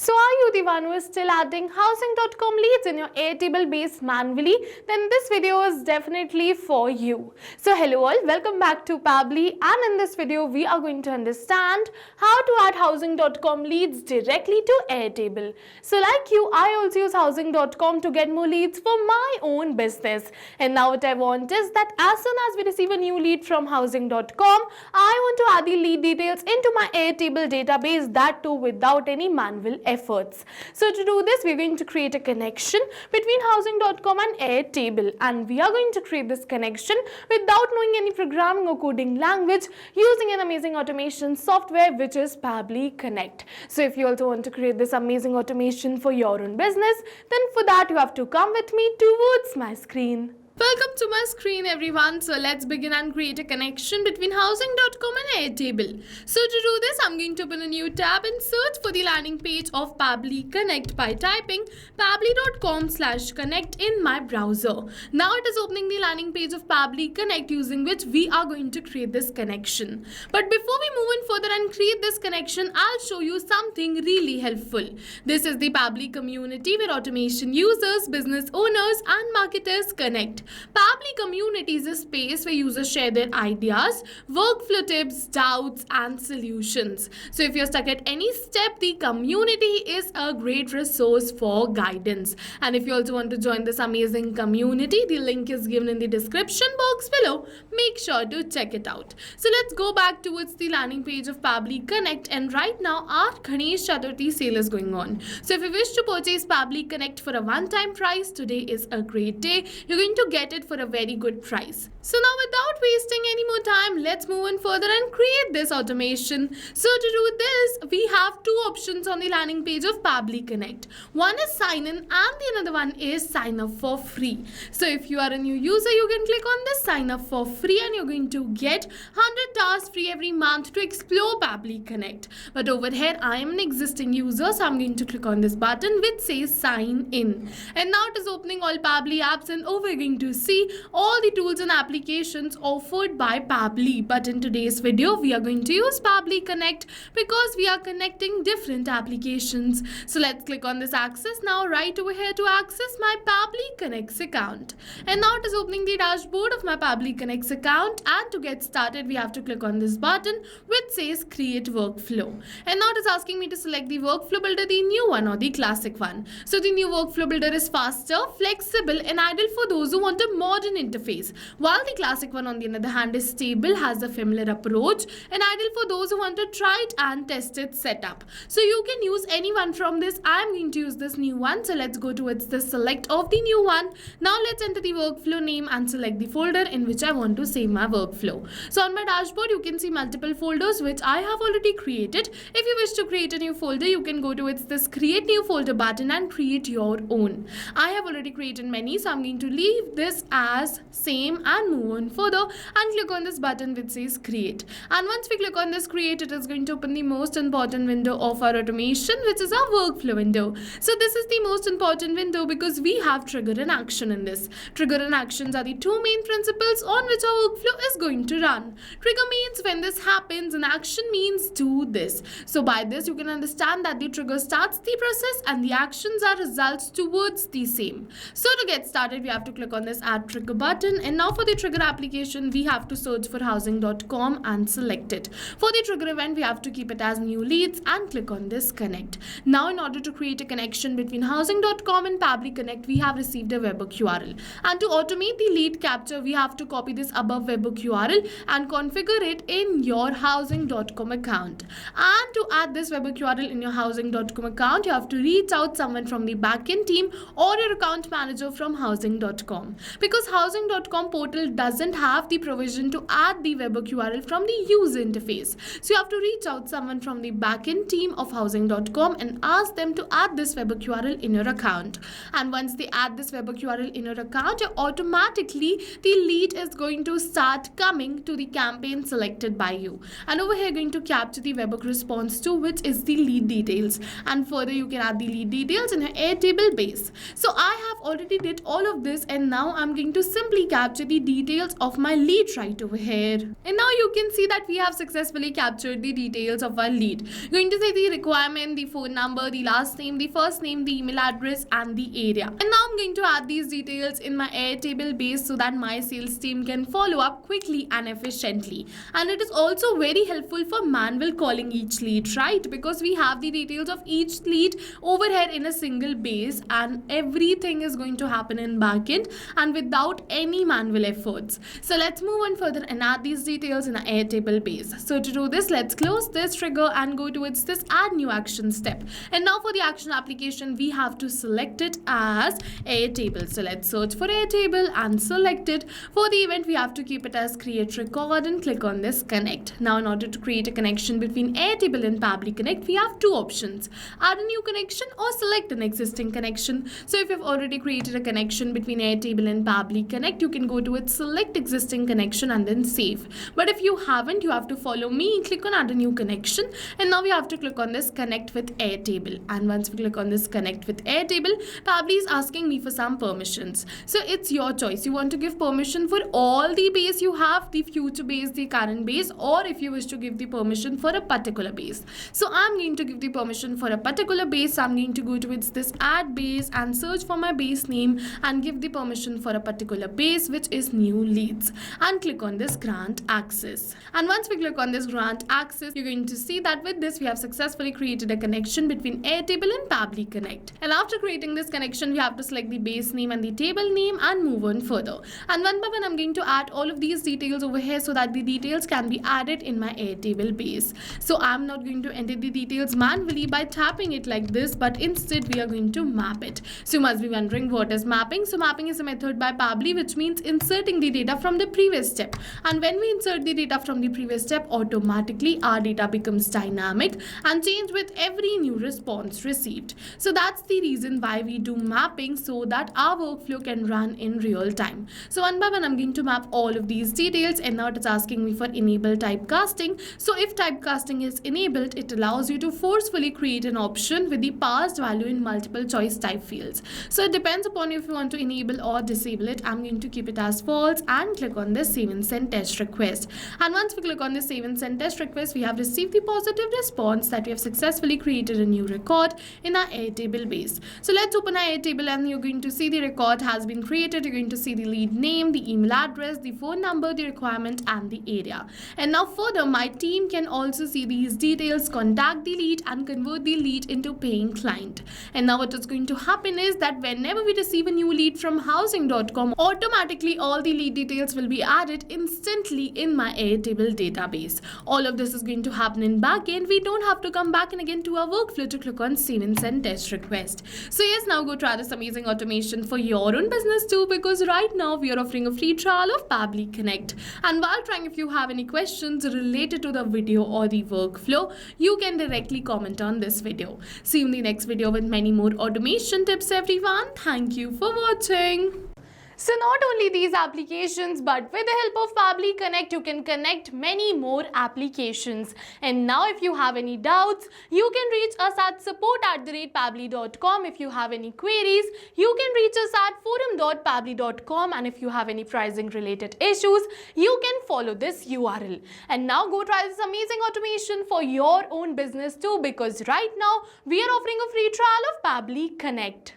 So are you the one who is still adding housing.com leads in your Airtable base manually? Then this video is definitely for you. So hello all, welcome back to Pabbly, and in this video we are going to understand how to add housing.com leads directly to Airtable. So like you, I also use housing.com to get more leads for my own business. And now what I want is that as soon as we receive a new lead from housing.com, I want to add the lead details into my Airtable database, that too without any manual efforts. So to do this, we're going to create a connection between housing.com and Airtable, and we are going to create this connection without knowing any programming or coding language using an amazing automation software which is Pabbly Connect. So if you also want to create this amazing automation for your own business, then for that you have to come with me towards my screen. Welcome to my screen everyone. So let's begin and create a connection between housing.com and Airtable. So to do this, I'm going to open a new tab and search for the landing page of Pabbly Connect by typing pabbly.com/connect in my browser. Now it is opening the landing page of Pabbly Connect using which we are going to create this connection. But before we move in further and create this connection, I'll show you something really helpful. This is the Pabbly community where automation users, business owners and marketers connect. Pabbly community is a space where users share their ideas, workflow tips, doubts and solutions. So if you're stuck at any step, the community is a great resource for guidance. And if you also want to join this amazing community, the link is given in the description box below. Make sure to check it out. So let's go back towards the landing page of Pabbly Connect, and right now our Ganesh Chaturthi sale is going on. So if you wish to purchase Pabbly Connect for a one-time price, today is a great day. You're going to get it for a very good price. So now without wasting any more time, let's move in further and create this automation. So to do this, we have two options on the landing page of Pabbly Connect. One is sign in and the another one is sign up for free. So if you are a new user, you can click on this sign up for free and you're going to get 100 tasks free every month to explore Pabbly Connect. But over here, I am an existing user, so I'm going to click on this button which says sign in. And now it is opening all Pabbly apps, and over we're going to see all the tools and applications offered by Pabbly. But in today's video, we are going to use Pabbly Connect because we are connecting different applications. So let's click on this access now right over here to access my Pabbly Connect account. And now it is opening the dashboard of my Pabbly Connect account, and to get started, we have to click on this button which says create workflow. And now it is asking me to select the workflow builder, the new one or the classic one. So the new workflow builder is faster, flexible and ideal for those who want a modern interface, while the classic one on the other hand is stable, has a familiar approach and ideal for those who want to try it and test its setup. So you can use any one from this. I am going to use this new one. So let's go towards the select of the new one. Now let's enter the workflow name and select the folder in which I want to save my workflow. So on my dashboard, you can see multiple folders which I have already created. If you wish to create a new folder, you can go towards this create new folder button and create your own. I have already created many, so I'm going to leave this as same and move on further and click on this button which says create. And once we click on this create, it is going to open the most important window of our automation, which is our workflow window. So this is the most important window because we have trigger and action in this. Trigger and actions are the two main principles on which our workflow is going to run. Trigger means when this happens and action means do this. So by this you can understand that the trigger starts the process and the actions are results towards the same. So to get started, we have to click on this add trigger button, and now for the trigger application we have to search for housing.com and select it. For the trigger event, we have to keep it as new leads and click on this connect. Now in order to create a connection between housing.com and Pabbly Connect, we have received a webhook URL, and to automate the lead capture, we have to copy this above webhook URL and configure it in your housing.com account. And to add this webhook URL in your housing.com account, you have to reach out someone from the backend team or your account manager from housing.com, because housing.com portal doesn't have the provision to add the webhook URL from the user interface. So you have to reach out someone from the backend team of housing.com and ask them to add this webhook URL in your account. And once they add this webhook URL in your account, automatically the lead is going to start coming to the campaign selected by you. And over here, going to capture the webhook response to, which is the lead details. And further, you can add the lead details in your Airtable base. So I have already did all of this, and now now I'm going to simply capture the details of my lead right over here. And now you can see that we have successfully captured the details of our lead. Going to say the requirement, the phone number, the last name, the first name, the email address and the area. And now I'm going to add these details in my Airtable base so that my sales team can follow up quickly and efficiently. And it is also very helpful for manual calling each lead, right? Because we have the details of each lead over here in a single base, and everything is going to happen in backend and without any manual efforts. So let's move on further and add these details in our Airtable base. So to do this, let's close this trigger and go towards this add new action step. And now for the action application, we have to select it as Airtable. So let's search for Airtable and select it. For the event, we have to keep it as create record and click on this connect. Now in order to create a connection between Airtable and Pabbly Connect, we have two options: add a new connection or select an existing connection. So if you've already created a connection between Airtable and Pabbly Connect, you can go to its select existing connection and then save. But if you haven't, you have to follow me, click on add a new connection, and now we have to click on this connect with Airtable. And once we click on this connect with Airtable, Pabbly is asking me for some permissions. So it's your choice. You want to give permission for all the base you have, the future base, the current base, or if you wish to give the permission for a particular base. So I'm going to give the permission for a particular base. I'm going to go towards this add base and search for my base name and give the permission for a particular base, which is new leads, and click on this grant access. And once we click on this grant access, you're going to see that with this we have successfully created a connection between Airtable and Pabbly Connect. And after creating this connection, we have to select the base name and the table name and move on further. And one by one, I'm going to add all of these details over here so that the details can be added in my Airtable base. So I'm not going to enter the details manually by tapping it like this, but instead we are going to map it. So you must be wondering what is mapping. So mapping is a method by Pabbly which means inserting the data from the previous step. And when we insert the data from the previous step, automatically our data becomes dynamic and change with every new response received. So that's the reason why we do mapping, so that our workflow can run in real time. So one by one, I'm going to map all of these details, and now it's asking me for enable typecasting. So if typecasting is enabled, it allows you to forcefully create an option with the parsed value in multiple choice type fields. So it depends upon if you want to enable or disable it. I'm going to keep it as false and click on this save and send test request. And once we click on this save and send test request, we have received the positive response that we have successfully created a new record in our Airtable base. So let's open our Airtable, and you're going to see the record has been created. You're going to see the lead name, the email address, the phone number, the requirement and the area. And now further, my team can also see these details, contact the lead and convert the lead into paying client. And now what is going to happen is that whenever we receive a new lead from housing.com, automatically all the lead details will be added instantly in my Airtable database. All of this is going to happen in backend. We don't have to come back and again to our workflow to click on save and send test request. So yes, now go try this amazing automation for your own business too, because right now we are offering a free trial of Pabbly Connect. And while trying, if you have any questions related to the video or the workflow, you can directly comment on this video. See you in the next video with many more automation tips, everyone. Thank you for watching. So not only these applications, but with the help of Pabbly Connect, you can connect many more applications. And now if you have any doubts, you can reach us at support@pabbly.com. If you have any queries, you can reach us at forum.pabbly.com. And if you have any pricing related issues, you can follow this URL. And now go try this amazing automation for your own business too, because right now we are offering a free trial of Pabbly Connect.